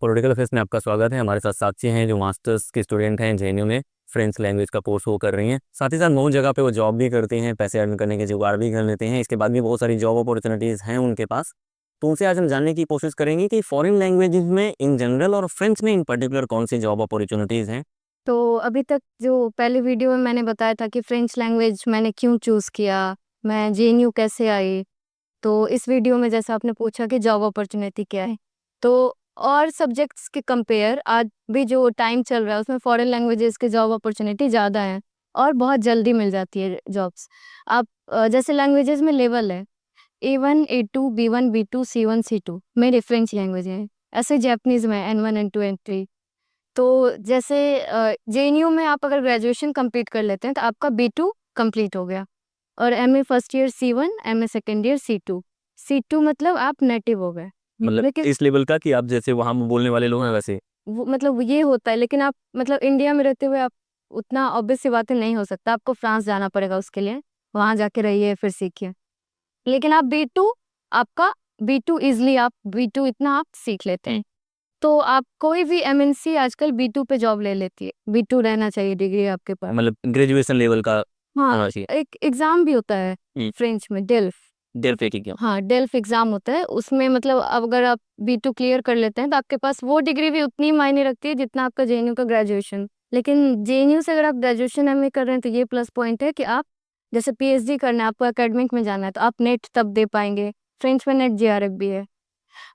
Political affairs में आपका स्वागत है। हमारे साथ साक्षी हैं जो मास्टर्स के स्टूडेंट हैं जेएनयू में, फ्रेंच लैंग्वेज का कोर्स वो कर रही हैं। साथ ही साथ बहुत जगह पे वो जॉब भी करती हैं, पैसे अर्न करने के जुगाड़ भी कर लेते हैं। इसके बाद भी बहुत सारी जॉब अपॉर्चुनिटीज़ हैं उनके पास। तो उनसे आज हम जानने की कोशिश करेंगे कि फॉरेन लैंग्वेजेस में इन जनरल और फ्रेंच में इन पर्टिकुलर कौन सी जॉब अपॉर्चुनिटीज़ हैं। तो अभी तक जो पहले वीडियो में मैंने बताया था कि फ्रेंच लैंग्वेज मैंने क्यों चूज़ किया, मैं जेएनयू कैसे आई। तो इस वीडियो में जैसा आपने पूछा कि जॉब अपॉर्चुनिटी क्या है, तो और सब्जेक्ट्स के कंपेयर आज भी जो टाइम चल रहा है उसमें फॉरेन लैंग्वेजेस के जॉब अपॉर्चुनिटी ज़्यादा है और बहुत जल्दी मिल जाती है जॉब्स। आप जैसे लैंग्वेजेस में लेवल है A1 A2 B1 B2 C1 C2 मेरे फ्रेंच लैंग्वेज है। ऐसे जापानीज़ में N1 N2 N3। तो जैसे जेएनयू में आप अगर ग्रेजुएशन कंप्लीट कर लेते हैं तो आपका B2 कंप्लीट हो गया और MA first year C1 MA second year C2। C2 मतलब आप नेटिव हो गए। मतलब लेकिन इस लेवल का कि आप जैसे वहाँ बोलने वाले लोग हैं वैसे। वो मतलब ये होता है, लेकिन आप मतलब इंडिया में रहते हुए आप उतना ऑब्वियस सी बातें नहीं हो सकता, आपको फ्रांस जाना पड़ेगा उसके लिए, वहाँ जाके रहिए फिर सीखिए। लेकिन आप B2 आपका B2 इजली आप B2 इतना आप सीख लेते हैं। तो आप कोई भी एमएनसी आजकल B2 पे जॉब ले लेती है। B2 रहना चाहिए डिग्री आपके पास। मतलब ग्रेजुएशन लेवल का हाँ, होना चाहिए। एक एग्जाम भी होता है फ्रेंच में, डेल्फ। डेल्फ एक एग्जाम। हाँ, डेल्फ एग्जाम होता है, उसमें मतलब अब अगर आप B2 क्लियर कर लेते हैं तो आपके पास वो डिग्री भी उतनी मायने रखती है जितना आपका जेएनयू का ग्रेजुएशन। लेकिन जेएनयू से अगर आप ग्रेजुएशन एमए कर रहे हैं तो ये प्लस पॉइंट है कि आप जैसे पीएचडी करना है, आपको एकेडमिक में जाना है तो आप नेट तब दे पाएंगे। फ्रेंच में नेट जेआरएफ भी है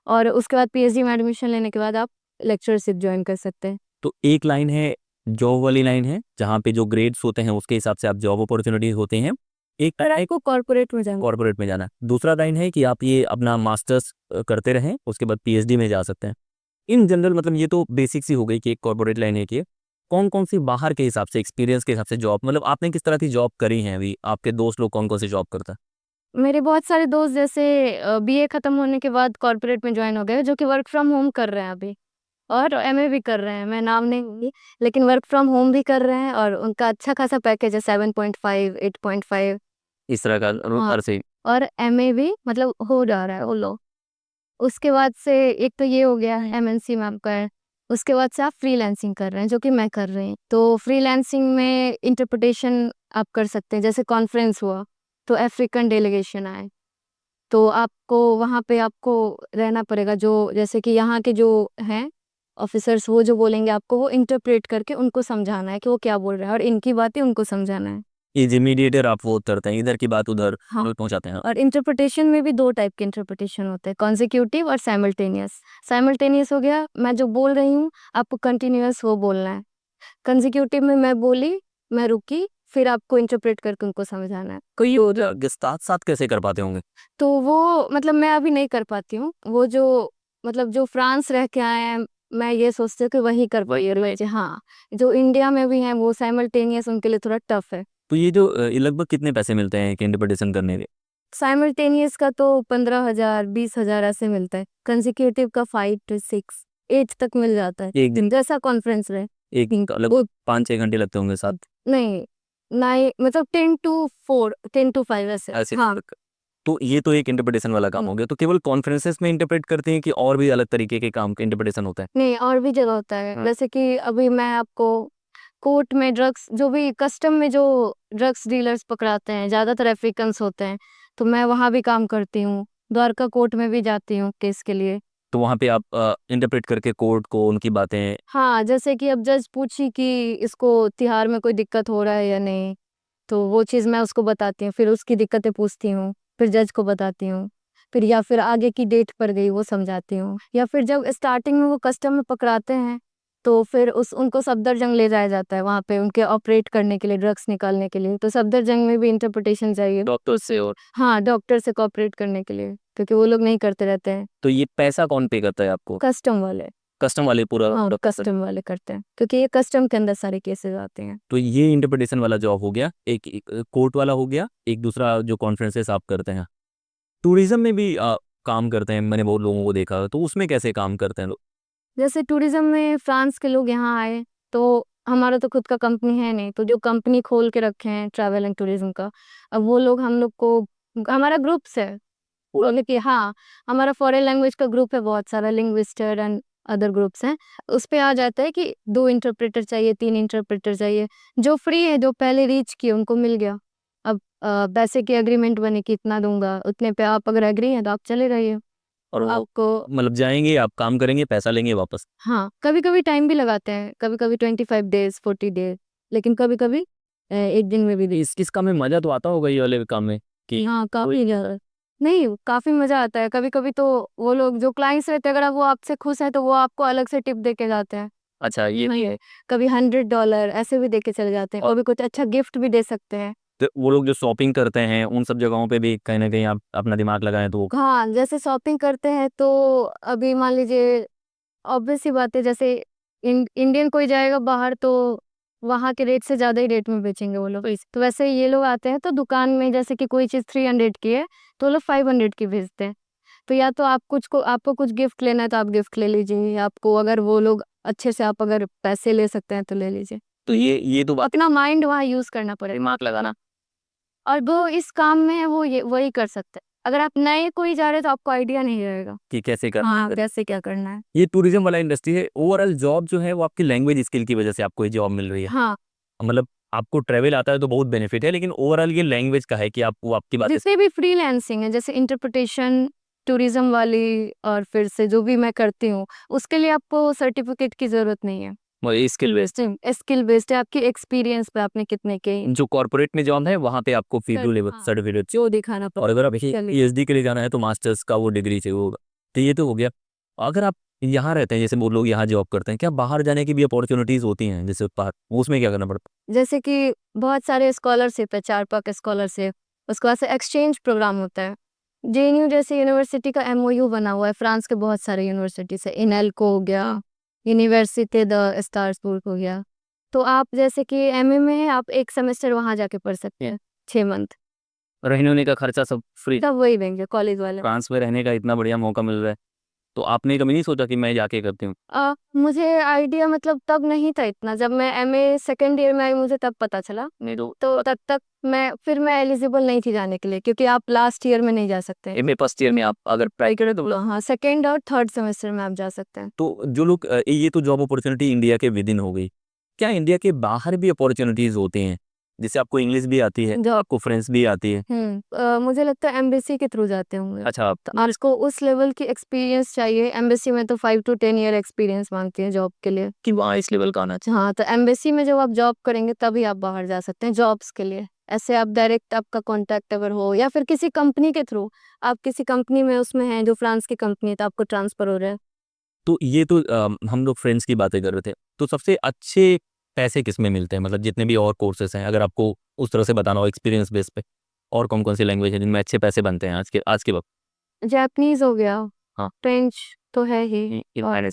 और उसके बाद पीएचडी में एडमिशन लेने के बाद आप लेक्चरशिप ज्वाइन कर सकते हैं। तो एक लाइन है, जॉब वाली लाइन है जहाँ पे जो ग्रेड्स होते हैं उसके हिसाब से आप जॉब अपॉर्चुनिटीज होते हैं। एक पर लाइन है आपको कॉर्पोरेट में जाना। कॉर्पोरेट में जाना, दूसरा लाइन है कि आप ये अपना मास्टर्स करते रहें उसके बाद पीएचडी में जा सकते हैं। इन जनरल मतलब ये तो बेसिक सी हो गई कि एक कॉर्पोरेट लाइन है कि कौन कौन सी बाहर के हिसाब से, एक्सपीरियंस के हिसाब से जॉब, मतलब आपने किस तरह की जॉब करी है, अभी आपके दोस्त लोग कौन कौन सी जॉब करता है। मेरे बहुत सारे दोस्त जैसे बीए खत्म होने के बाद कॉर्पोरेट में ज्वाइन हो गए जो कि वर्क फ्रॉम होम कर रहे हैं अभी, और एमए भी कर रहे हैं, मैं नाम नहीं लूंगी, लेकिन वर्क फ्रॉम होम भी कर रहे हैं और उनका अच्छा खासा पैकेज है 7.5 8.5। इस तरह का हाँ, अर्थ से। और एमए भी मतलब हो जा रहा है वो लोग। उसके बाद से एक तो ये हो गया है एमएनसी में आपका है। उसके बाद से आप फ्रीलांसिंग कर रहे हैं जो कि मैं कर रही हूँ। तो फ्रीलांसिंग में इंटरप्रिटेशन आप कर सकते हैं, जैसे कॉन्फ्रेंस हुआ तो अफ्रीकन डेलीगेशन आए तो आपको वहाँ पे आपको रहना पड़ेगा, जो जैसे कि यहाँ के जो हैं ऑफिसर्स वो जो बोलेंगे आपको वो इंटरप्रेट करके उनको समझाना है कि वो क्या बोल रहे हैं और इनकी बातें उनको समझाना है। इज मीडिएटर आप वो करते हैं, इधर की बात उधर हाँ, पहुंचाते हैं। और इंटरप्रिटेशन में भी दो टाइप के इंटरप्रिटेशन होते हैं, कॉन्जिक्यूटिव और साइमल्टेनियस। साइमल्टेनियस हो गया मैं जो बोल रही हूँ आपको कंटिन्यूअस वो बोलना है। कंजिक्यूटिव में मैं बोली, मैं रुकी, फिर आपको इंटरप्रेट करके उनको समझाना है। कोई वो साथ साथ कैसे कर पाते होंगे। तो वो मतलब मैं अभी नहीं कर पाती हूँ, वो जो मतलब जो फ्रांस रह के आए हैं, मैं ये सोचती हूँ कि वही कर पाइए। हाँ, जो इंडिया में भी हैं वो साइमल्टेनियस उनके लिए थोड़ा टफ है। तो ये जो ये लगभग कितने पैसे मिलते हैं एक इंटरप्रिटेशन करने के। साइमल्टेनियस का तो 15,000 20,000 ऐसे मिलता है, कंजिक्यूटिव का 5 to 6 8 तक मिल जाता है एक दिन जैसा कॉन्फ्रेंस रहे। एक अलग वो 5-6 घंटे लगते होंगे साथ नहीं, नहीं मतलब 10 to 4 10 to 5 ऐसे। ऐसे। हाँ। तो ये तो एक इंटरप्रिटेशन वाला काम हो गया। तो केवल कॉन्फ्रेंसेस में इंटरप्रेट करते हैं कि और भी अलग तरीके के काम का इंटरप्रिटेशन होता है। नहीं, और भी जगह होता है, जैसे कि अभी मैं आपको कोर्ट में ड्रग्स जो भी कस्टम में जो ड्रग्स डीलर्स पकड़ाते हैं ज़्यादातर अफ्रीकन्स होते हैं, तो मैं वहाँ भी काम करती हूँ, द्वारका कोर्ट में भी जाती हूँ केस के लिए। तो वहाँ पे आप इंटरप्रेट करके कोर्ट को उनकी बातें। हाँ, जैसे कि अब जज पूछी कि इसको तिहाड़ में कोई दिक्कत हो रहा है या नहीं, तो वो चीज़ मैं उसको बताती हूँ, फिर उसकी दिक्कतें पूछती हूँ, फिर जज को बताती हूँ, फिर या फिर आगे की डेट पर गई वो समझाती हूँ, या फिर जब स्टार्टिंग में वो कस्टम में पकड़ाते हैं तो फिर उस उनको सफदरजंग ले जाया जाता है वहाँ पे उनके ऑपरेट करने के लिए, ड्रग्स निकालने के लिए, तो सफदरजंग में भी इंटरप्रिटेशन चाहिए डॉक्टर से और। हाँ, डॉक्टर से कोऑपरेट करने के लिए, क्योंकि वो लोग नहीं करते रहते हैं। तो ये पैसा कौन पे करता है आपको। कस्टम वाले। कस्टम वाले पूरा हाँ, डॉक्टर। कस्टम वाले करते हैं क्योंकि ये कस्टम के अंदर सारे केसेस आते हैं। तो ये इंटरप्रिटेशन वाला जॉब हो गया, एक कोर्ट वाला हो गया, एक दूसरा जो कॉन्फ्रेंसेस आप करते हैं। टूरिज्म में भी काम करते हैं, मैंने बहुत लोगों को देखा, तो उसमें कैसे काम करते हैं लोग। जैसे टूरिज्म में फ्रांस के लोग यहाँ आए तो हमारा तो खुद का कंपनी है नहीं, तो जो कंपनी खोल के रखे हैं ट्रैवल एंड टूरिज्म का, अब वो लोग हम लोग को, हमारा ग्रुप्स है बोले कि हाँ, हमारा फॉरेन लैंग्वेज का ग्रुप है बहुत सारा, लिंग्विस्टर एंड अदर ग्रुप्स हैं, उस पे आ जाता है कि 2 इंटरप्रेटर चाहिए, 3 इंटरप्रेटर चाहिए। जो फ्री है, जो पहले रीच किए उनको मिल गया। अब पैसे की एग्रीमेंट बनी कि इतना दूँगा, उतने पे आप अगर एग्री हैं तो आप चले जाइए। और वो आपको मतलब जाएँगे, आप काम करेंगे, पैसा लेंगे वापस। हाँ, कभी-कभी टाइम भी लगाते हैं, कभी-कभी 25 डेज़, 40 डेज़, लेकिन कभी-कभी 1 दिन में भी दे इस काम में मज़ा तो आता होगा ये वाले काम में कि हाँ, काफ़ी ज़्यादा। नहीं, काफ़ी मज़ा आता है। कभी-कभी तो वो लोग जो क्लाइंट्स रहते हैं, अगर वो आपसे खुश हैं, तो वो आपको अलग से टिप दे के जाते हैं। अच्छा ये वही है, कभी $100 ऐसे भी दे के चले जाते हैं, और कभी कुछ अच्छा गिफ्ट भी दे सकते हैं। तो वो लोग जो शॉपिंग करते हैं, उन सब जगहों पे भी कहीं न कहीं आप अपना दिमाग लगाएँ तो वो हाँ, जैसे शॉपिंग करते हैं तो अभी मान लीजिए ऑब्वियस सी बात है, जैसे इंडियन कोई जाएगा बाहर तो वहाँ के रेट से ज़्यादा ही रेट में बेचेंगे वो लोग। तो वैसे ये लोग आते हैं तो दुकान में जैसे कि कोई चीज़ 300 की है, तो वो लोग 500 की बेचते हैं। तो या तो आपको कुछ गिफ्ट लेना है तो आप गिफ्ट ले लीजिए, आपको अगर वो लोग अच्छे से आप अगर पैसे ले सकते हैं तो ले लीजिए। तो ये तो बात अपना माइंड वहाँ यूज़ करना पड़ेगा दिमाग लगाना और वो इस काम में है वो ये वही कर सकते हैं। अगर आप नए कोई जा रहे हैं तो आपको आइडिया नहीं रहेगा। कि कैसे करना हाँ, है। कैसे क्या करना है। ये टूरिज़्म वाला इंडस्ट्री है, ओवरऑल जॉब जो है वो आपकी लैंग्वेज स्किल की वजह से आपको ये जॉब मिल रही है। हाँ। मतलब आपको ट्रैवल आता है तो बहुत बेनिफिट है, लेकिन ओवरऑल ये लैंग्वेज का है कि आप वो आपकी बातें जितने भी फ्रीलांसिंग है जैसे इंटरप्रिटेशन, टूरिज्म वाली और फिर से जो भी मैं करती हूँ, उसके लिए आपको सर्टिफिकेट की ज़रूरत नहीं है। स्किल बेस्ड स्किल बेस्ड है, आपके एक्सपीरियंस पे आपने कितने के जो कॉर्पोरेट में जॉब है वहाँ पे आपको फीडू लेवल हाँ, सर्टिफिकेट जो दिखाना और अगर आप चलिए। पीएचडी के लिए जाना है तो मास्टर्स का वो डिग्री चाहिए होगा। तो ये तो हो गया। अगर आप यहाँ रहते हैं जैसे वो लोग यहाँ जॉब करते हैं, क्या बाहर जाने की भी अपॉर्च्युनिटीज़ होती हैं जैसे बाहर? वो उसमें क्या करना पड़ता जैसे कि बहुत सारे स्कॉलरशिप है, 4 पाक स्कॉलरशिप, उसके बाद से एक्सचेंज प्रोग्राम होता है। जेएनयू जैसे यूनिवर्सिटी का एमओयू बना हुआ है, फ्रांस के बहुत सारे यूनिवर्सिटी से, इनेल्को हो गया, यूनिवर्सिटी द स्ट्रासबर्ग हो गया। तो आप जैसे कि एमए में है, आप 1 सेमेस्टर वहाँ जाके पढ़ सकते हैं, 6 मंथ। है? रहने-वहने का खर्चा सब फ्री? सब वही देंगे कॉलेज वाले। फ्रांस में रहने का इतना बढ़िया मौका मिल रहा है, तो आपने कभी नहीं सोचा कि मैं जाके करती हूँ? मुझे आइडिया मतलब तब नहीं था इतना, जब मैं एमए सेकंड ईयर में आई मुझे तब पता चला। नहीं तो तब तक मैं एलिजिबल नहीं थी जाने के लिए क्योंकि आप लास्ट ईयर में नहीं जा सकते। एमए फर्स्ट ईयर में आप अगर ट्राई करें तो हाँ, सेकंड और थर्ड सेमेस्टर में आप जा सकते हैं। तो जो लोग ये तो जॉब अपॉर्च्युनिटी इंडिया के विदिन हो गई। क्या इंडिया के बाहर भी अपॉर्च्युनिटीज़ होती हैं? जैसे आपको इंग्लिश भी आती है, जॉब आपको फ्रेंच भी आती है। मुझे लगता है एम्बेसी के थ्रू जाते होंगे। अच्छा आप तो आपको उस लेवल की एक्सपीरियंस चाहिए, एम्बेसी में तो 5 टू 10 ईयर एक्सपीरियंस मांगती है जॉब के लिए। कि वहाँ इस लेवल का आना चाहिए। हाँ, तो एम्बेसी में जब आप जॉब करेंगे तभी आप बाहर जा सकते हैं जॉब्स के लिए। ऐसे आप डायरेक्ट आपका कॉन्टैक्ट अगर हो या फिर किसी कंपनी के थ्रू, आप किसी कंपनी में उसमें हैं जो फ्रांस की कंपनी है तो आपको ट्रांसफ़र हो रहा है। तो ये तो हम लोग फ्रेंड्स की बातें कर रहे थे। तो सबसे अच्छे पैसे किसमें मिलते हैं? मतलब जितने भी और कोर्सेज़ हैं, अगर आपको उस तरह से बताना हो एक्सपीरियंस बेस पे, और कौन-कौन सी लैंग्वेज है जिनमें अच्छे पैसे बनते हैं आज के वक़्त? जापानीज़ हो गया, हाँ। फ्रेंच तो है ही और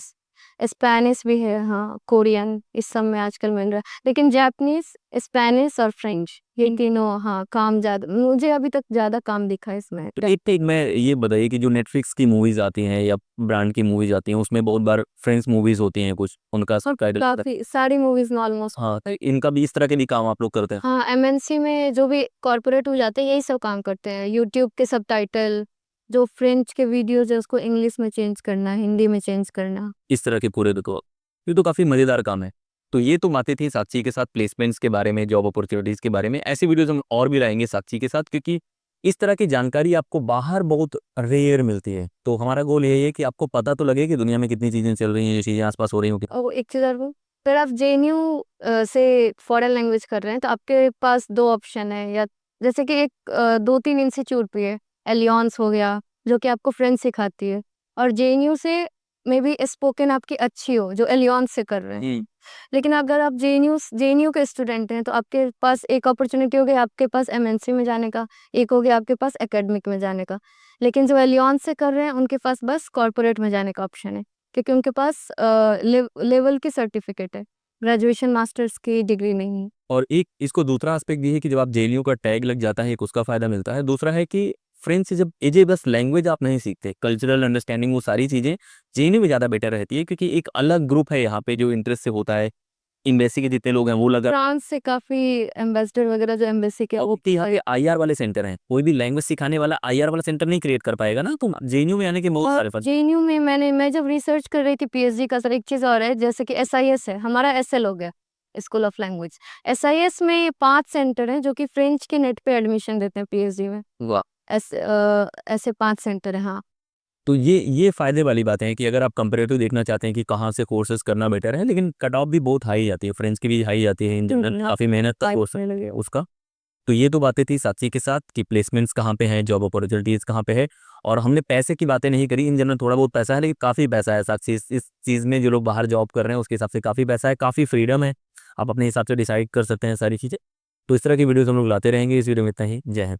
स्पेनिश भी है, हाँ, कोरियन इस सब में आजकल मिल रहा है। लेकिन जापानीज़, स्पेनिश और फ्रेंच ये तीनों हाँ, काम ज़्यादा मुझे अभी तक ज़्यादा काम दिखा है इसमें। तो एक मैं ये बताइए कि जो नेटफ्लिक्स की मूवीज़ आती हैं या ब्रांड की मूवीज़ आती हैं, उसमें बहुत बार फ्रेंच मूवीज़ होती हैं कुछ, उनका सबटाइटल काफ़ी सारी मूवीज़ में ऑलमोस्ट हाँ, तो इनका भी इस तरह के भी काम आप लोग करते हैं? हाँ, एमएनसी में जो भी कॉर्पोरेट हो जाते हैं यही सब काम करते हैं। यूट्यूब के सबटाइटल, जो फ्रेंच के वीडियोज़ है उसको इंग्लिश में चेंज करना, हिंदी में चेंज करना। इस तरह के पूरे तो ये तो काफ़ी मज़ेदार काम है। तो ये तो बातें थी साक्षी के साथ प्लेसमेंट्स के बारे में, जॉब अपॉर्च्युनिटीज़ के बारे में। ऐसी वीडियोज़ हम और भी लाएँगे साक्षी के साथ क्योंकि इस तरह की जानकारी आपको बाहर बहुत रेयर मिलती है। तो हमारा गोल यही है कि आपको पता तो लगे कि दुनिया में कितनी चीज़ें चल रही हैं, जो चीज़ें आस-पास हो रही हों। और एक चीज़ और बोलूँ, अगर आप जेएनयू से फॉरेन लैंग्वेज कर रहे हैं तो आपके पास 2 ऑप्शन है या जैसे कि 2-3 इंस्टीट्यूट भी है, एलियंस हो गया जो कि आपको फ्रेंच सिखाती है और जेएनयू से मेबी स्पोकन आपकी अच्छी हो जो एलियंस से कर रहे हैं। लेकिन अगर आप जेएनयू के स्टूडेंट हैं तो आपके पास एक अपॉर्चुनिटी हो गई आपके पास एमएनसी में जाने का, एक हो गया आपके पास एकेडमिक में जाने का। लेकिन जो एलियंस से कर रहे हैं उनके पास बस कॉर्पोरेट में जाने का ऑप्शन है क्योंकि उनके पास लेवल की सर्टिफिकेट है, ग्रेजुएशन मास्टर्स की डिग्री नहीं है। और एक इसको दूसरा एस्पेक्ट ये है कि जब आप जेएनयू का टैग लग जाता है, एक उसका फ़ायदा मिलता है। दूसरा है कि फ्रेंच से जब ये बस लैंग्वेज आप नहीं सीखते, कल्चरल अंडरस्टैंडिंग वो सारी चीज़ें जेएनयू में ज़्यादा बेटर रहती है क्योंकि एक अलग ग्रुप है यहाँ पे जो इंटरेस्ट से होता है। एम्बेसी के जितने लोग हैं वो लगा फ्रांस से काफी एम्बेसडर वगैरह जो एम्बेसी के वो IR वाले सेंटर हैं, कोई भी लैंग्वेज सिखाने वाला IR वाला सेंटर नहीं क्रिएट कर पाएगा ना। तो JNU में आने के बहुत सारे फायदे। जेएनयू में मैं जब रिसर्च कर रही थी पीएचडी का सर, एक चीज और है, जैसे कि एसआईएस है, हमारा एसएल हो गया, स्कूल ऑफ लैंग्वेज। एसआईएस में 5 सेंटर हैं जो कि फ्रेंच के नेट पे एडमिशन देते हैं पीएचडी में। वाह। ऐसे 5 सेंटर हैं। हाँ, तो ये फायदे वाली बातें हैं कि अगर आप कंपेरेटिव देखना चाहते हैं कि कहाँ से कोर्सेज करना बेटर है, लेकिन कट ऑफ भी बहुत हाई जाती है, फ्रेंच की भी हाई जाती है इन जनरल, काफ़ी मेहनत का कोर्स है उसका। तो ये तो बातें थी साक्षी के साथ कि प्लेसमेंट्स कहाँ पे हैं, जॉब अपॉर्चुनिटीज़ कहाँ पे है। और हमने पैसे की बातें नहीं करी, इन जनरल थोड़ा बहुत पैसा है लेकिन काफ़ी पैसा है साक्षी, इस चीज़ में जो लोग बाहर जॉब कर रहे हैं उसके हिसाब से काफ़ी पैसा है, काफ़ी फ्रीडम है, आप अपने हिसाब से डिसाइड कर सकते हैं सारी चीज़ें। तो इस तरह की वीडियोज़ हम लोग लाते रहेंगे। इस वीडियो में इतना ही। जय हिंद।